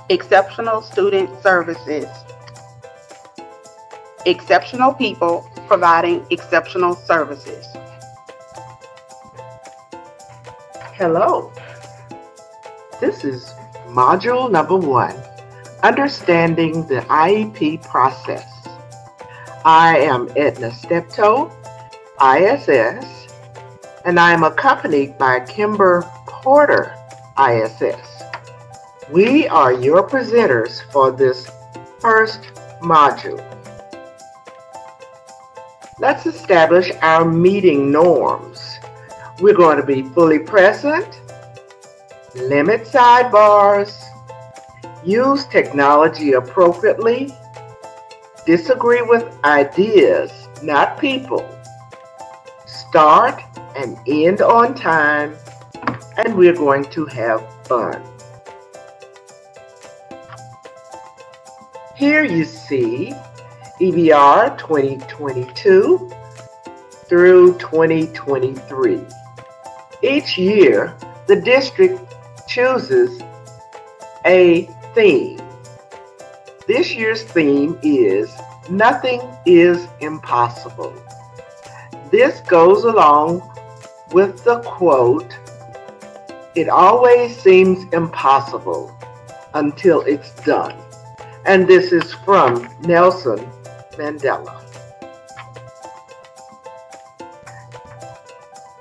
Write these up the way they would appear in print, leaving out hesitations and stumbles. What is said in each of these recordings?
Exceptional student services. Exceptional people providing exceptional services. Hello. This is module number 1, Understanding the IEP Process. I am Edna Steptoe, ISS, and I am accompanied by Kimber Porter, ISS. We are your presenters for this first module. Let's establish our meeting norms. We're going to be fully present, limit sidebars, use technology appropriately, disagree with ideas, not people, start and end on time, and we're going to have fun. Here you see EBR 2022 through 2023. Each year, the district chooses a theme. This year's theme is Nothing is Impossible. This goes along with the quote, "It always seems impossible until it's done." And this is from Nelson Mandela.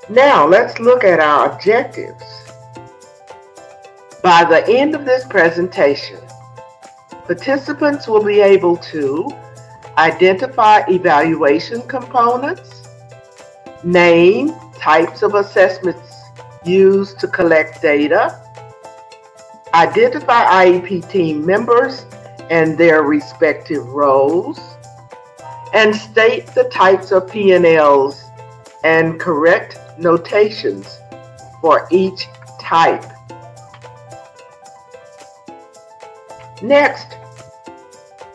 Now let's look at our objectives. By the end of this presentation, participants will be able to identify evaluation components, name types of assessments used to collect data, identify IEP team members and their respective roles, and state the types of P&Ls and correct notations for each type. Next,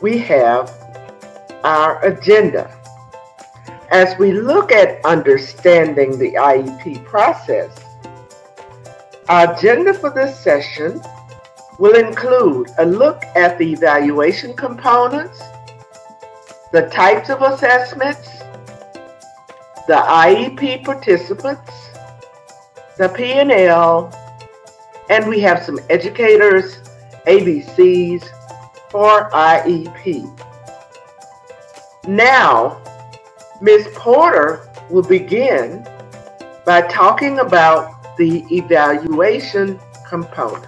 we have our agenda. As we look at understanding the IEP process, our agenda for this session will include a look at the evaluation components, the types of assessments, the IEP participants, the P&L, and we have some educators' ABCs for IEP. Now, Ms. Porter will begin by talking about the evaluation components.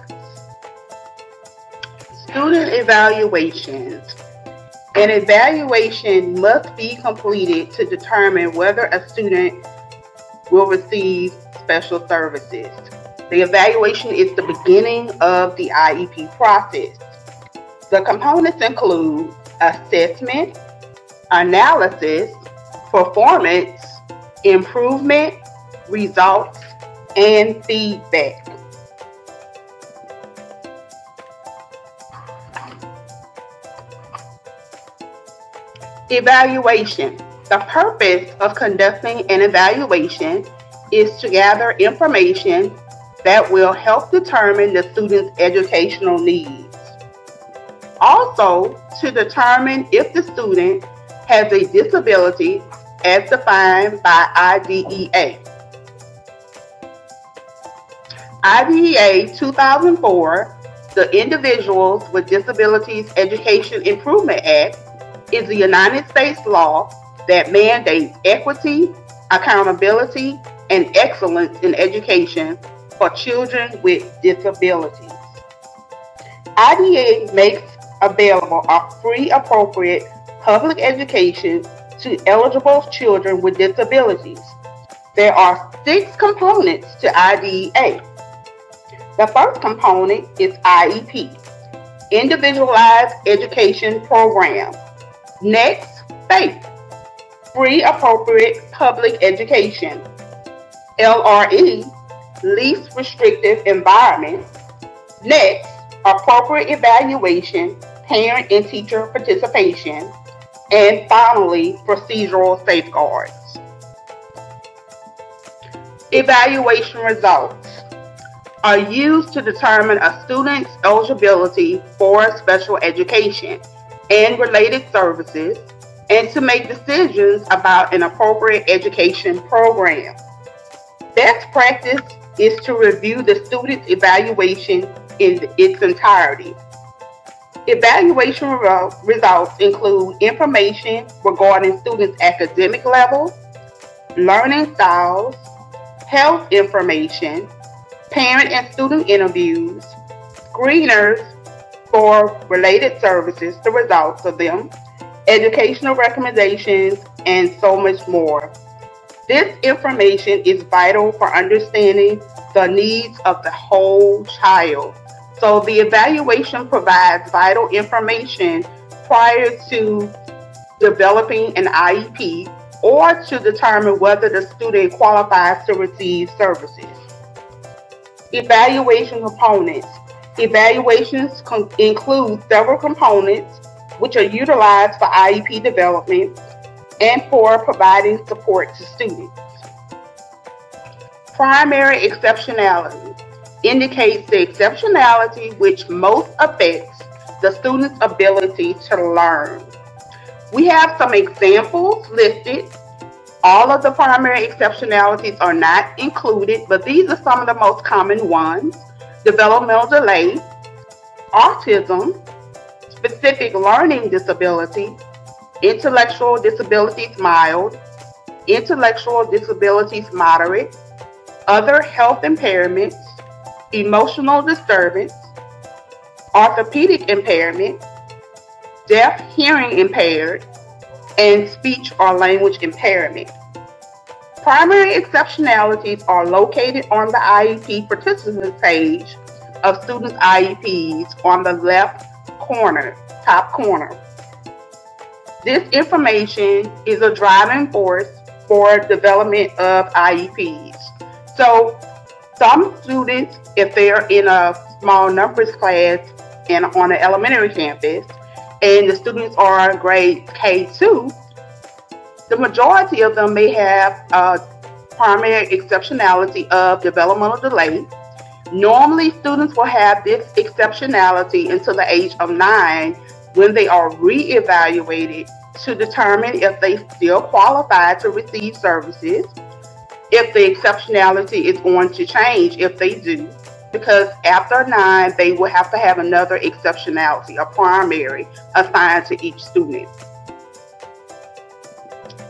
Student evaluations. An evaluation must be completed to determine whether a student will receive special services. The evaluation is the beginning of the IEP process. The components include assessment, analysis, performance, improvement, results, and feedback. Evaluation. The purpose of conducting an evaluation is to gather information that will help determine the student's educational needs. Also, to determine if the student has a disability as defined by IDEA. IDEA 2004, the Individuals with Disabilities Education Improvement Act, is the United States law that mandates equity, accountability, and excellence in education for children with disabilities. IDEA makes available a free, appropriate public education to eligible children with disabilities. There are 6 components to IDEA. The first component is IEP, Individualized Education Program. Next, FAPE, Free Appropriate Public Education. LRE, Least Restrictive Environment. Next, Appropriate Evaluation, Parent and Teacher Participation. And finally, Procedural Safeguards. Evaluation results. are used to determine a student's eligibility for special education and related services, and to make decisions about an appropriate education program. Best practice is to review the student's evaluation in its entirety. Evaluation results include information regarding students' academic level, learning styles, health information, parent and student interviews, screeners for related services, the results of them, educational recommendations, and so much more. This information is vital for understanding the needs of the whole child. So the evaluation provides vital information prior to developing an IEP or to determine whether the student qualifies to receive services. Evaluation components. Evaluations include several components which are utilized for IEP development and for providing support to students. Primary exceptionality indicates the exceptionality which most affects the student's ability to learn. We have some examples listed. All of the primary exceptionalities are not included, but these are some of the most common ones: developmental delay, autism, specific learning disability, intellectual disabilities mild, intellectual disabilities moderate, other health impairments, emotional disturbance, orthopedic impairment, deaf hearing impaired, and speech or language impairment. Primary exceptionalities are located on the IEP participants page of students' IEPs on the left corner, top corner. This information is a driving force for development of IEPs. So some students, if they're in a small numbers class and on an elementary campus, and the students are grade K2, the majority of them may have a primary exceptionality of developmental delay. Normally, students will have this exceptionality until the age of 9 when they are re-evaluated to determine if they still qualify to receive services, if the exceptionality is going to change, if they do, because after 9, they will have to have another exceptionality, a primary, assigned to each student.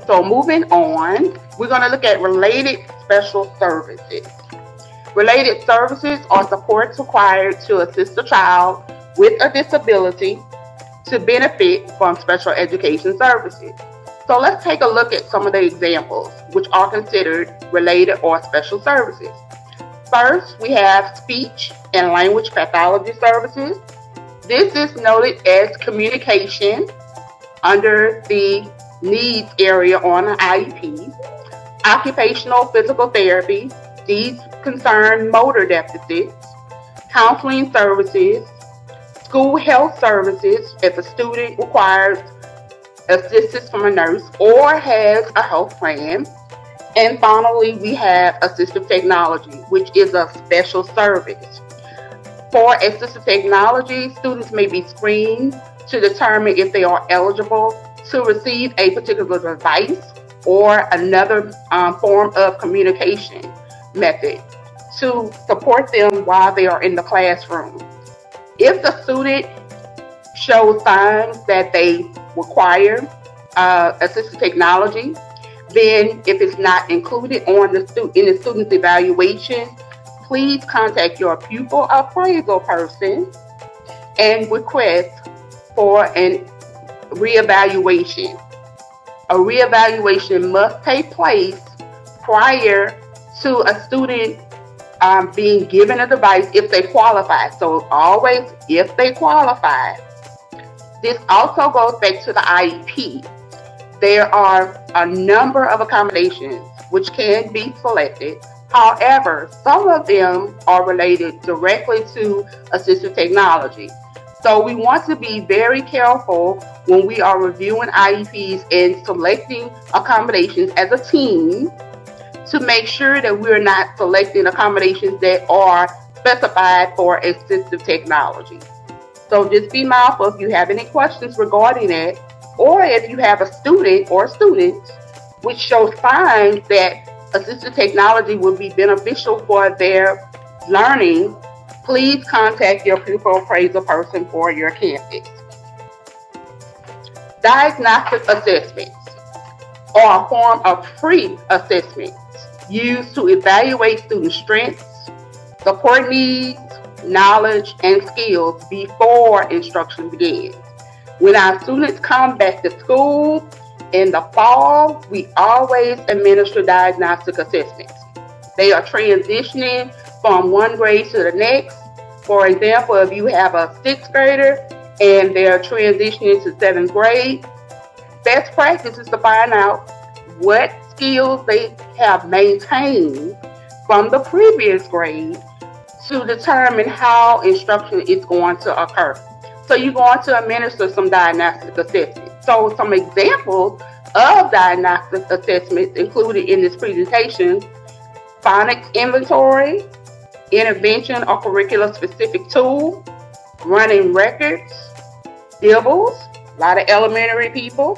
So moving on, we're going to look at related special services. Related services are supports required to assist a child with a disability to benefit from special education services. So let's take a look at some of the examples which are considered related or special services. First, we have speech and language pathology services. This is noted as communication under the needs area on an IEP. Occupational physical therapy. These concern motor deficits. Counseling services. School health services if a student requires assistance from a nurse or has a health plan. And finally, we have assistive technology, which is a special service. For assistive technology, students may be screened to determine if they are eligible to receive a particular device or another form of communication method to support them while they are in the classroom. If the student shows signs that they require assistive technology, then if it's not included on in the student's evaluation, please contact your pupil appraisal person and request for a reevaluation. A reevaluation must take place prior to a student being given a device if they qualify. So always if they qualify. This also goes back to the IEP. There are a number of accommodations which can be selected. However, some of them are related directly to assistive technology. So we want to be very careful when we are reviewing IEPs and selecting accommodations as a team to make sure that we're not selecting accommodations that are specified for assistive technology. So just be mindful if you have any questions regarding it, or if you have a student or students which show signs that assistive technology would be beneficial for their learning, please contact your pupil appraisal person for your campus. Diagnostic assessments are a form of pre-assessments used to evaluate student strengths, support needs, knowledge, and skills before instruction begins. When our students come back to school in the fall, we always administer diagnostic assessments. They are transitioning from one grade to the next. For example, if you have a 6th grader and they're transitioning to 7th grade, best practice is to find out what skills they have maintained from the previous grade to determine how instruction is going to occur. So you're going to administer some diagnostic assessments. So some examples of diagnostic assessments included in this presentation: phonics inventory, intervention or curricular specific tool, running records, DIBELS, a lot of elementary people,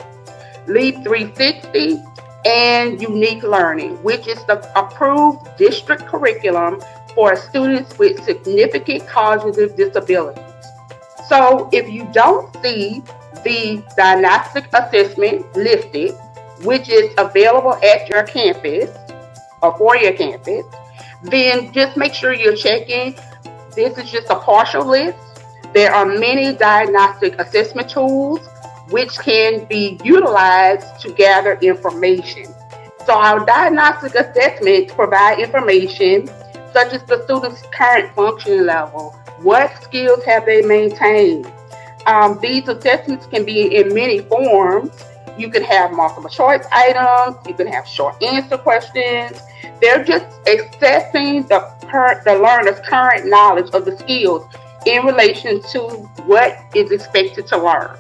LEAP 360, and unique learning, which is the approved district curriculum for students with significant cognitive disabilities. So if you don't see the diagnostic assessment listed, which is available at your campus or for your campus, then just make sure you're checking. This is just a partial list. There are many diagnostic assessment tools which can be utilized to gather information. So our diagnostic assessments provide information such as the student's current functioning level, what skills have they maintained. These assessments can be in many forms. You can have multiple choice items, you can have short answer questions. They're just assessing the learner's current knowledge of the skills in relation to what is expected to learn.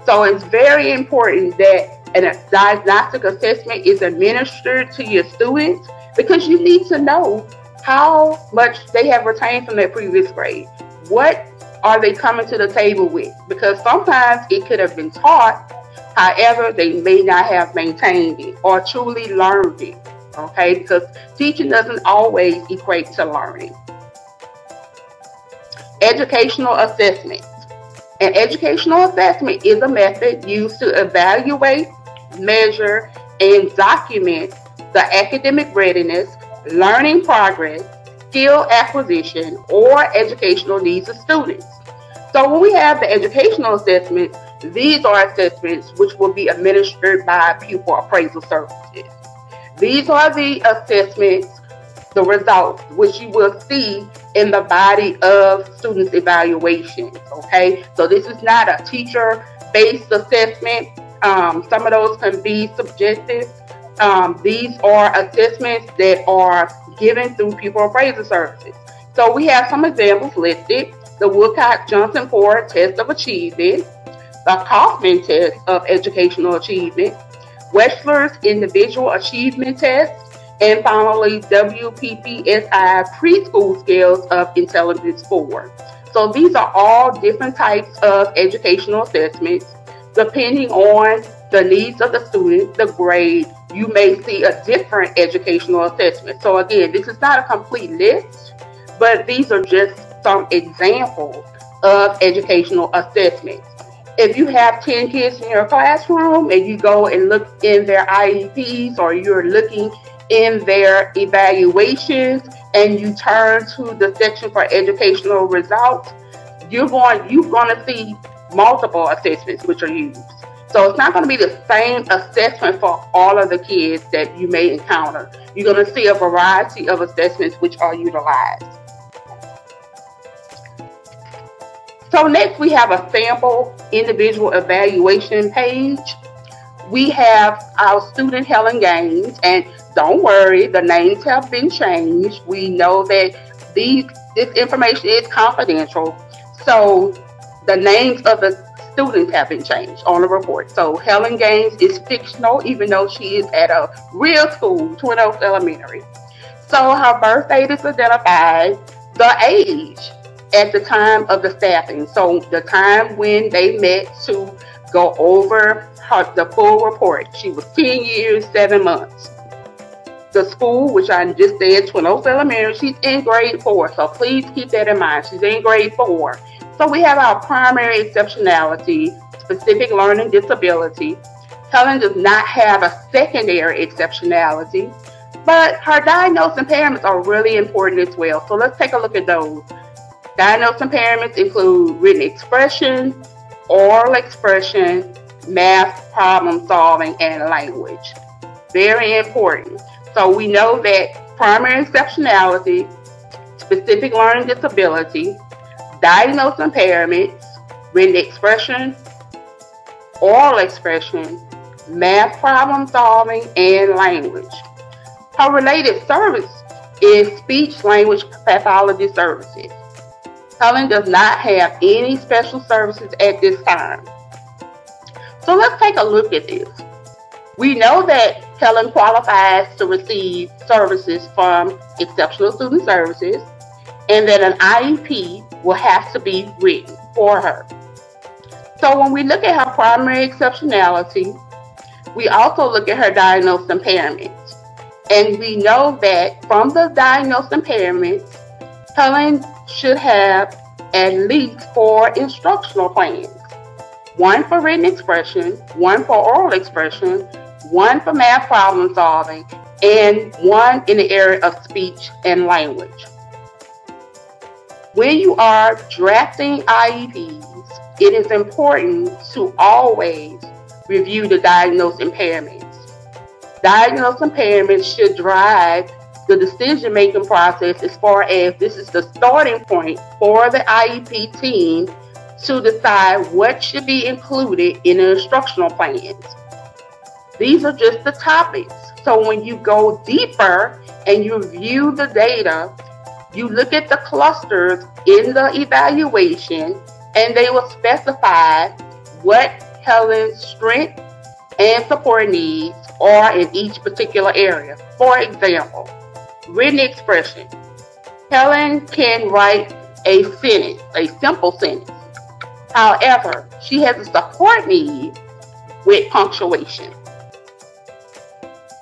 So it's very important that a diagnostic assessment is administered to your students, because you need to know how much they have retained from their previous grade. What are they coming to the table with? Because sometimes it could have been taught, however, they may not have maintained it or truly learned it, okay? Because teaching doesn't always equate to learning. Educational assessments. An educational assessment is a method used to evaluate, measure, and document the academic readiness, learning progress, skill acquisition, or educational needs of students. So when we have the educational assessments, these are assessments which will be administered by pupil appraisal services. These are the assessments, the results, which you will see in the body of students' evaluations, okay? So this is not a teacher-based assessment. Some of those can be subjective. These are assessments that are given through pupil appraisal services. So we have some examples listed: the Woodcock-Johnson-Ford Test of Achievement, the Kaufman Test of Educational Achievement, Wechsler's Individual Achievement Test, and finally WPPSI Preschool Scales of Intelligence 4. So these are all different types of educational assessments. Depending on the needs of the student, the grade, you may see a different educational assessment. So again, this is not a complete list, but these are just some examples of educational assessments. If you have 10 kids in your classroom and you go and look in their IEPs, or you're looking in their evaluations and you turn to the section for educational results, you're going to see multiple assessments which are used. So it's not going to be the same assessment for all of the kids that you may encounter. You're going to see a variety of assessments which are utilized. So next we have a sample individual evaluation page. We have our student Helen Gaines, and don't worry, the names have been changed. We know that this information is confidential. So the names of the students have been changed on the report. So Helen Gaines is fictional, even though she is at a real school, Twin Oaks Elementary. So her birth date is identified. the age at the time of the staffing. So the time when they met to go over the full report. She was 10 years, 7 months. The school, which I just said, Twin Oaks Elementary, she's in grade 4. So please keep that in mind. She's in grade 4. So we have our primary exceptionality, specific learning disability. Helen does not have a secondary exceptionality, but her diagnosed impairments are really important as well. So let's take a look at those. Diagnosed impairments include written expression, oral expression, math problem solving, and language. Very important. So we know that primary exceptionality, specific learning disability, diagnosed impairments, written expression, oral expression, math problem solving, and language. Her related service is speech language pathology services. Helen does not have any special services at this time. So let's take a look at this. We know that Helen qualifies to receive services from Exceptional Student Services, and that an IEP will have to be written for her. So when we look at her primary exceptionality, we also look at her diagnosed impairments. And we know that from the diagnosed impairments, Helen should have at least 4 instructional plans. 1 for written expression, 1 for oral expression, 1 for math problem solving, and 1 in the area of speech and language. When you are drafting IEPs, it is important to always review the diagnosed impairments. Diagnosed impairments should drive the decision-making process as far as this is the starting point for the IEP team to decide what should be included in the instructional plans. These are just the topics. So when you go deeper and you review the data, you look at the clusters in the evaluation, and they will specify what Helen's strength and support needs are in each particular area. For example, written expression. Helen can write a sentence, a simple sentence. However, she has a support need with punctuation.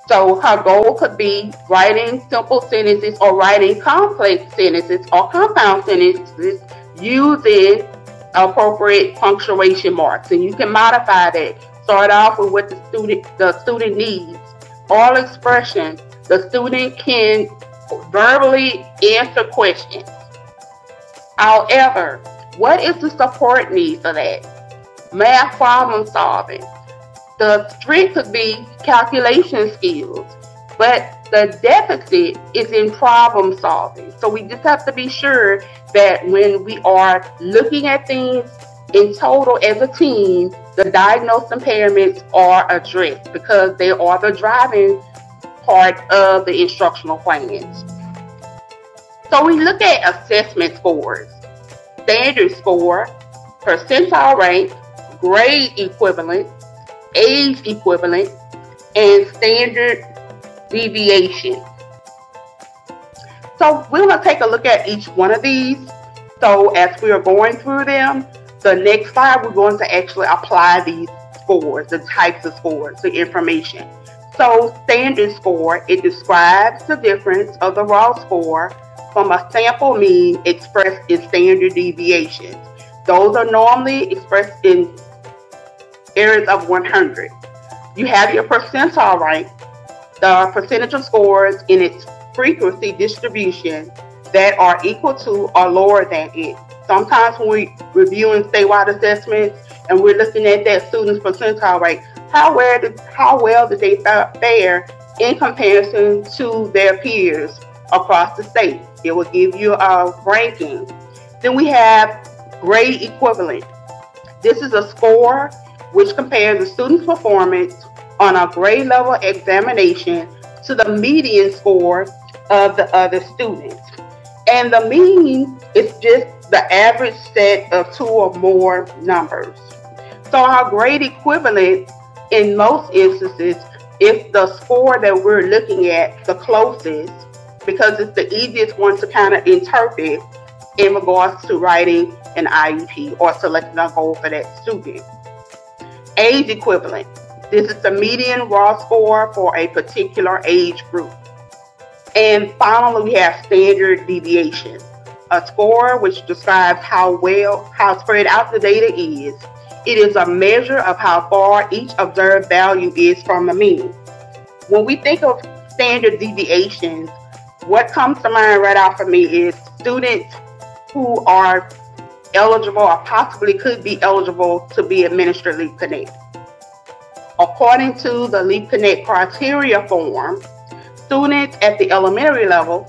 So her goal could be writing simple sentences or writing complex sentences or compound sentences using appropriate punctuation marks. And you can modify that. Start off with what the student needs. Oral expression, the student can verbally answer questions. However, what is the support need for that? Math problem solving. The strength could be calculation skills, but the deficit is in problem solving. So we just have to be sure that when we are looking at things in total as a team, the diagnosed impairments are addressed because they are the driving part of the instructional plans. So we look at assessment scores: standard score, percentile rank, grade equivalent, age equivalent, and standard deviation. So we're going to take a look at each one of these. So as we are going through them, the next slide we're going to actually apply these scores, the types of scores, the information. So standard score, it describes the difference of the raw score from a sample mean expressed in standard deviations. Those are normally expressed in areas of 100. You have your percentile rank, the percentage of scores in its frequency distribution that are equal to or lower than it. Sometimes when we're reviewing statewide assessments and we're looking at that student's percentile rate, how well did they fare in comparison to their peers across the state? It will give you a ranking. Then we have grade equivalent. This is a score which compares the student's performance on a grade level examination to the median score of the other students. And the mean is just the average set of 2 or more numbers. So our grade equivalent in most instances, if the score that we're looking at, the closest, because it's the easiest one to kind of interpret in regards to writing an IEP or selecting a goal for that student. Age equivalent. This is the median raw score for a particular age group. And finally, we have standard deviation, a score which describes how spread out the data is. It is a measure of how far each observed value is from the mean. When we think of standard deviations, what comes to mind right off of me is students who are eligible or possibly could be eligible to be administered Leap Connect. According to the Leap Connect criteria form, students at the elementary level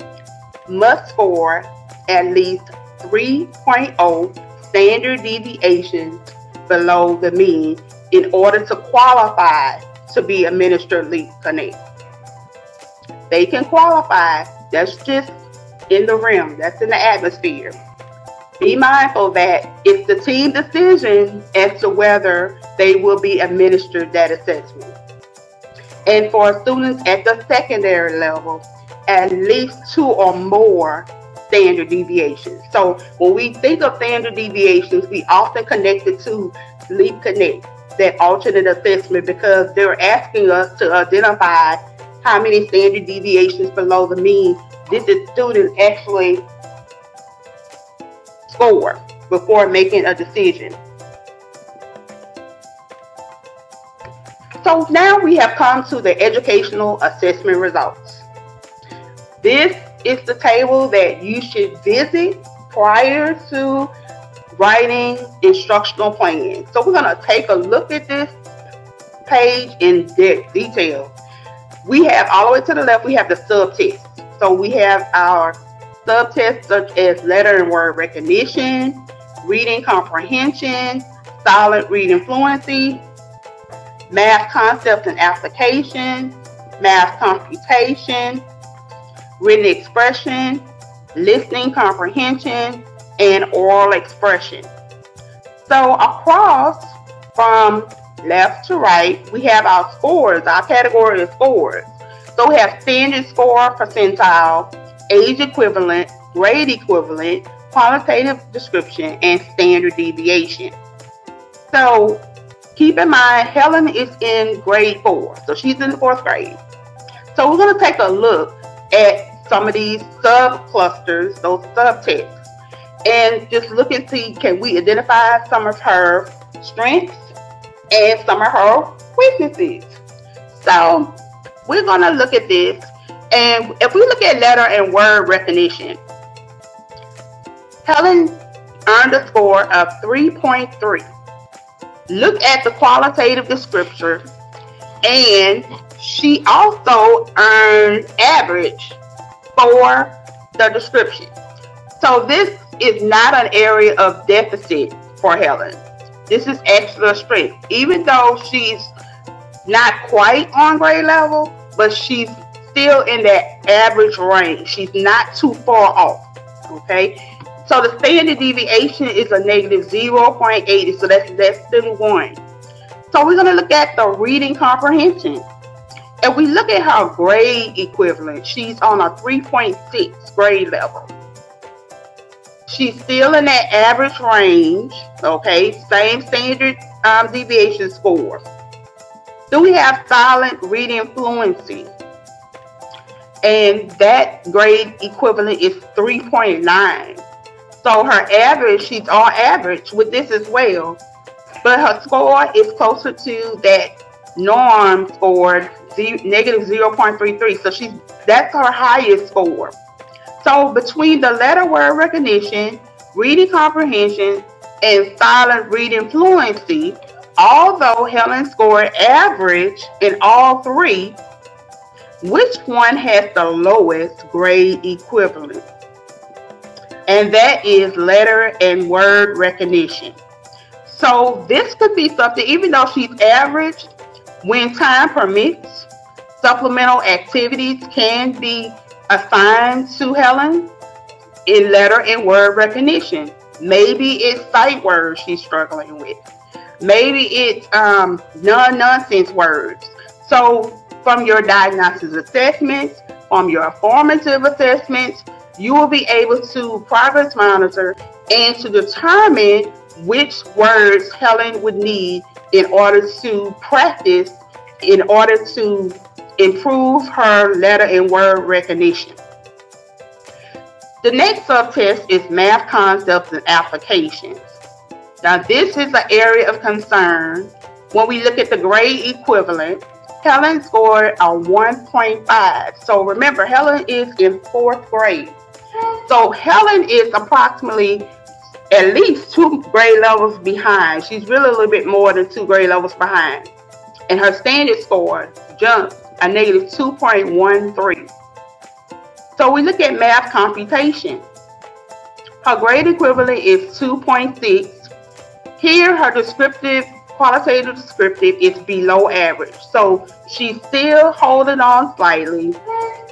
must score at least 3.0 standard deviations below the mean in order to qualify to be administered Leap Connect. They can qualify, that's just in the realm, that's in the atmosphere. Be mindful that it's the team decision as to whether they will be administered that assessment. And for students at the secondary level, at least 2 or more standard deviations. So when we think of standard deviations, we often connect it to Leap Connect, that alternate assessment, because they're asking us to identify how many standard deviations below the mean did the student actually score before making a decision. So now we have come to the educational assessment results. This is the table that you should visit prior to writing instructional plans. So we're going to take a look at this page in detail. We have all the way to the left, we have the subtests. So we have our subtests such as letter and word recognition, reading comprehension, silent reading fluency, math concepts and application, math computation, written expression, listening comprehension, and oral expression. So across from left to right, we have our scores, our category of scores. So we have standard score, percentile, age equivalent, grade equivalent, qualitative description, and standard deviation. So keep in mind, Helen is in grade 4, so she's in the 4th grade. So we're going to take a look at some of these sub-clusters, those subtests, and just look and see, can we identify some of her strengths and some of her weaknesses. So we're going to look at this, and if we look at letter and word recognition, Helen earned a score of 3.3. Look at the qualitative description, and she also earned average for the description. So this is not an area of deficit for Helen. This is extra strength. Even though she's not quite on grade level, but she's still in that average range. She's not too far off, okay? So the standard deviation is a negative 0.80, so that's less than 1. So we're going to look at the reading comprehension. If we look at her grade equivalent, she's on a 3.6 grade level. She's still in that average range, okay? Same standard deviation score. Then we have silent reading fluency, and that grade equivalent is 3.9. So her average, she's on average with this as well, but her score is closer to that norm score, negative 0.33. So that's her highest score. So between the letter word recognition, reading comprehension, and silent reading fluency, although Helen scored average in all 3, which one has the lowest grade equivalent? And that is letter and word recognition. So this could be something, even though she's average, when time permits, supplemental activities can be assigned to Helen in letter and word recognition. Maybe it's sight words she's struggling with. Maybe it's non-nonsense words. So from your diagnostic assessments, from your formative assessments, you will be able to progress monitor and to determine which words Helen would need in order to practice, in order to improve her letter and word recognition. The next subtest is math concepts and applications. Now, this is an area of concern. When we look at the grade equivalent, Helen scored a 1.5. So remember, Helen is in 4th grade. So Helen is approximately at least 2 grade levels behind. She's really a little bit more than 2 grade levels behind. And her standard score jumped a negative 2.13. So we look at math computation. Her grade equivalent is 2.6. Here, her descriptive, qualitative descriptive is below average. So she's still holding on slightly,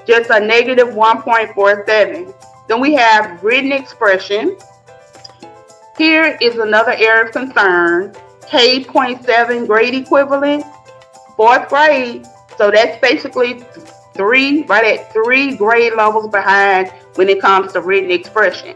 just a negative 1.47. Then we have written expression. Here is another area of concern, K.7 grade equivalent, 4th grade. So that's basically right at 3 grade levels behind when it comes to written expression.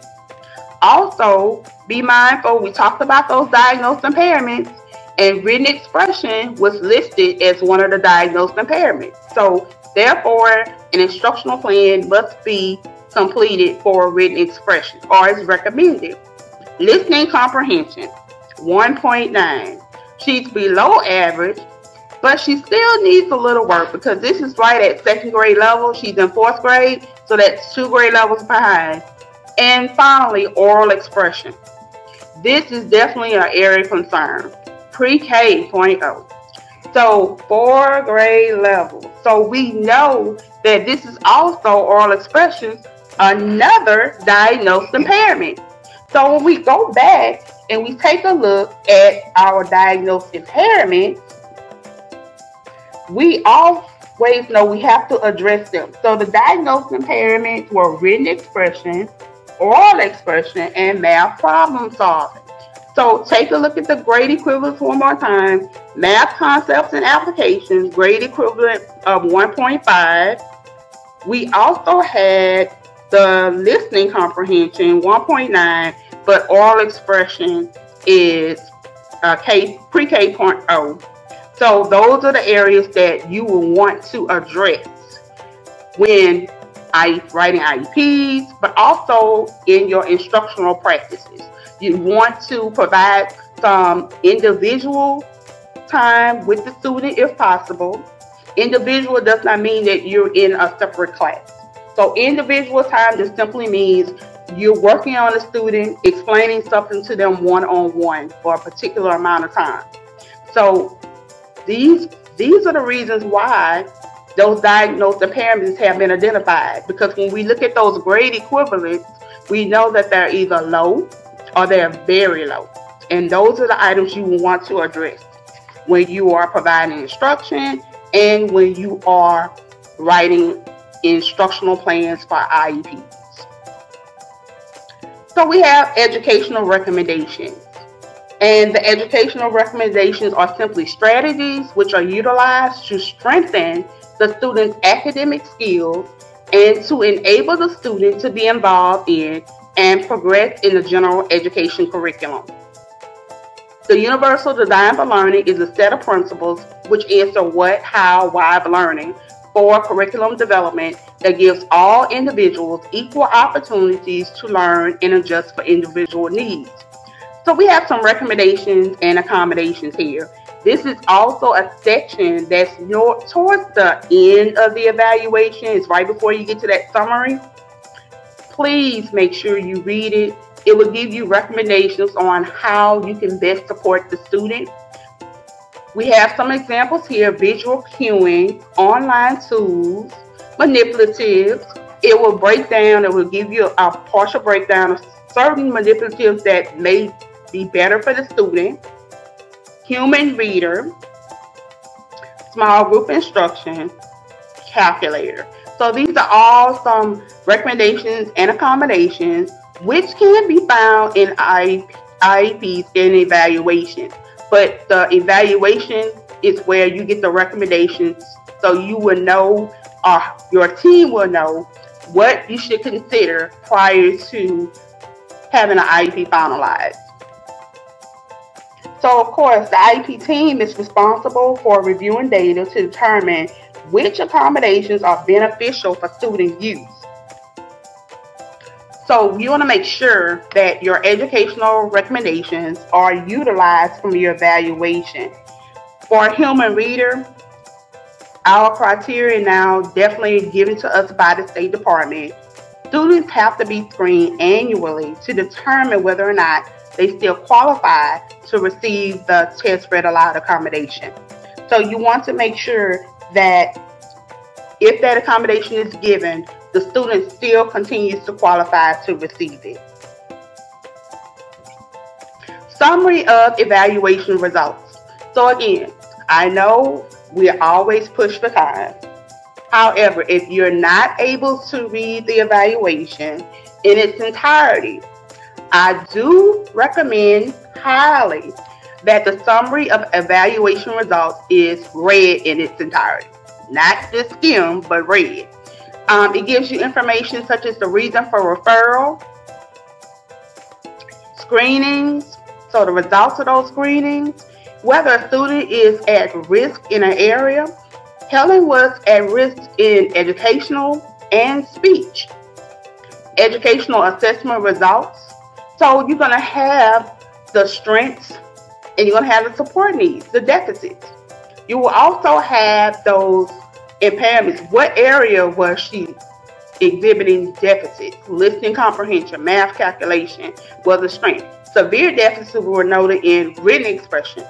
Also, be mindful, we talked about those diagnosed impairments, and written expression was listed as one of the diagnosed impairments. So therefore, an instructional plan must be completed for written expression, or is recommended. Listening comprehension, 1.9. She's below average, but she still needs a little work because this is right at 2nd grade level. She's in 4th grade, so that's 2 grade levels behind. And finally, oral expression. This is definitely an area of concern. Pre-K 0.0. So 4 grade level. So we know that this is also oral expression, another diagnosed impairment. So when we go back and we take a look at our diagnosed impairments, we always know we have to address them. So the diagnosed impairments were written expression, oral expression, and math problem solving. So take a look at the grade equivalents one more time. Math concepts and applications, grade equivalent of 1.5. We also had the listening comprehension, 1.9, but oral expression is pre-K 0.0. So those are the areas that you will want to address when writing IEPs, but also in your instructional practices. You want to provide some individual time with the student if possible. Individual does not mean that you're in a separate class. So individual time just simply means you're working on a student, explaining something to them one-on-one for a particular amount of time. So these are the reasons why those diagnosed impairments have been identified. Because when we look at those grade equivalents, we know that they're either low or they're very low. And those are the items you will want to address when you are providing instruction and when you are writing instructional plans for IEPs. So we have educational recommendations. And the educational recommendations are simply strategies which are utilized to strengthen the student's academic skills and to enable the student to be involved in and progress in the general education curriculum. The Universal Design for Learning is a set of principles which answer what, how, why of learning for curriculum development that gives all individuals equal opportunities to learn and adjust for individual needs. So we have some recommendations and accommodations here. This is also a section that's towards the end of the evaluation. It's right before you get to that summary. Please make sure you read it. It will give you recommendations on how you can best support the student. We have some examples here: visual cueing, online tools, manipulatives. It will break down, it will give you a partial breakdown of certain manipulatives that may be better for the student. Human reader, small group instruction, calculator. So these are all some recommendations and accommodations which can be found in IEPs and evaluation. But the evaluation is where you get the recommendations, so you will know your team will know what you should consider prior to having an IEP finalized. So, of course, the IEP team is responsible for reviewing data to determine which accommodations are beneficial for student use. So you want to make sure that your educational recommendations are utilized from your evaluation. For a human reader, our criteria now definitely given to us by the State Department. Students have to be screened annually to determine whether or not they still qualify to receive the test read aloud accommodation. So you want to make sure that if that accommodation is given, the student still continues to qualify to receive it. Summary of evaluation results. So again, I know we always push for time. However, if you're not able to read the evaluation in its entirety, I do recommend highly that the summary of evaluation results is read in its entirety. Not just skimmed, but read. It gives you information such as the reason for referral, screenings, so the results of those screenings, whether a student is at risk in an area. Helen was at risk in educational and speech. Educational assessment results. So you're going to have the strengths and you're going to have the support needs, the deficits. You will also have those impairments. What area was she exhibiting deficits? Listening comprehension, math calculation was a strength. Severe deficits were noted in written expression,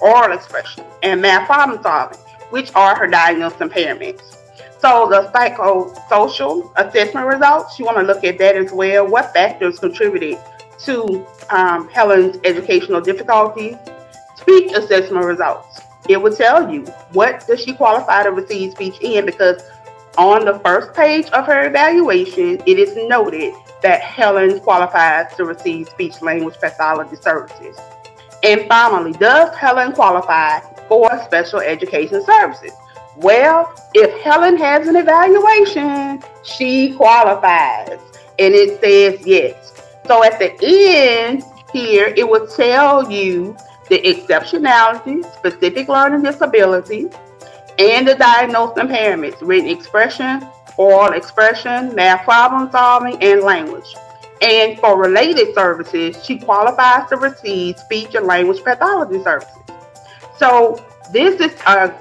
oral expression, and math problem solving, which are her diagnosed impairments. So the psychosocial assessment results, you want to look at that as well. What factors contributed to Helen's educational difficulties? Speech assessment results. It will tell you what does she qualify to receive speech in, because on the first page of her evaluation, it is noted that Helen qualifies to receive speech language pathology services. And finally, does Helen qualify for special education services? Well, if Helen has an evaluation, she qualifies, and it says yes. So at the end here, it will tell you the exceptionality, specific learning disability, and the diagnosed impairments, written expression, oral expression, math problem solving, and language. And for related services, she qualifies to receive speech and language pathology services. So this is a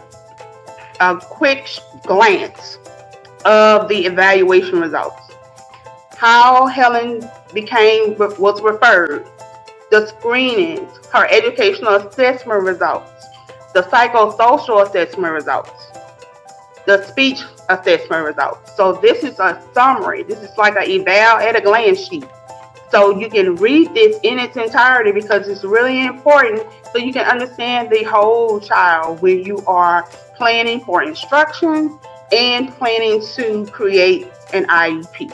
quick glance of the evaluation results. How Helen was referred, the screenings, her educational assessment results, the psychosocial assessment results, the speech assessment results. So this is a summary. This is like an eval at a glance sheet. So you can read this in its entirety because it's really important so you can understand the whole child when you are planning for instruction and planning to create an IEP.